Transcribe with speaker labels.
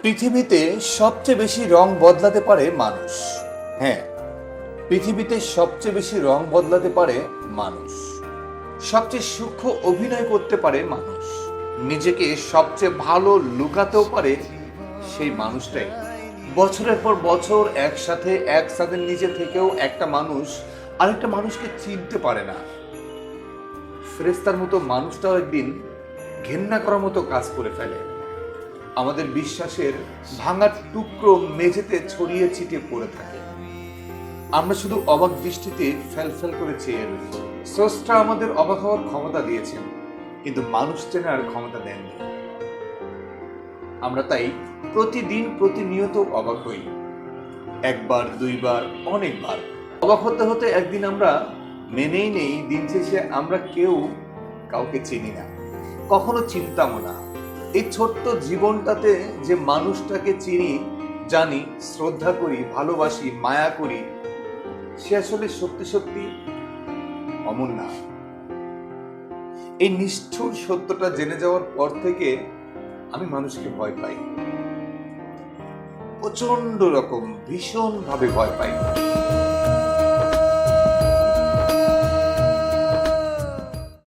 Speaker 1: পৃথিবীতে সবচেয়ে বেশি রং বদলাতে পারে মানুষ। হ্যাঁ, পৃথিবীতে সবচেয়ে বেশি রং বদলাতে পারে মানুষ। সবচেয়ে সূক্ষ্ম অভিনয় করতে পারে মানুষ। নিজেকে সবচেয়ে ভালো লুকাতেও পারে সেই মানুষটাই। বছরের পর বছর একসাথে নিজে থেকেও একটা মানুষ আরেকটা মানুষকে চিনতে পারে না। ফেরেশতার মতো মানুষটাও একদিন ঘেন্না করার মতো কাজ করে ফেলে। আমাদের বিশ্বাসের ভাঙা টুকরো মেঝেতে ছড়িয়ে ছিটিয়ে পড়ে থাকে। আমরা শুধু অবাক দৃষ্টিতে ফেল করে চেয়ে রই। স্রষ্টা আমাদের অবাক হওয়ার ক্ষমতা দিয়েছেন, কিন্তু মানুষ চেনার ক্ষমতা দেননি। আমরা তাই প্রতিদিন প্রতিনিয়ত অবাক হই, একবার দুইবার অনেকবার। অবাক হতে হতে একদিন আমরা মেনেই নেই দিন শেষে আমরা কেউ কাউকে চিনি না, কখনো চিনতামও না। এই ছোট্ট জীবনটাতে যে মানুষটাকে চিনি, জানি, শ্রদ্ধা করি, ভালোবাসি, মায়া করি, সে আসলে সত্যি সত্যি অমর না। এই নিষ্ঠুর সত্যটা জেনে যাওয়ার পর থেকে আমি মানুষকে ভয় পাই, প্রচন্ড রকম ভীষণ ভাবে ভয় পাই।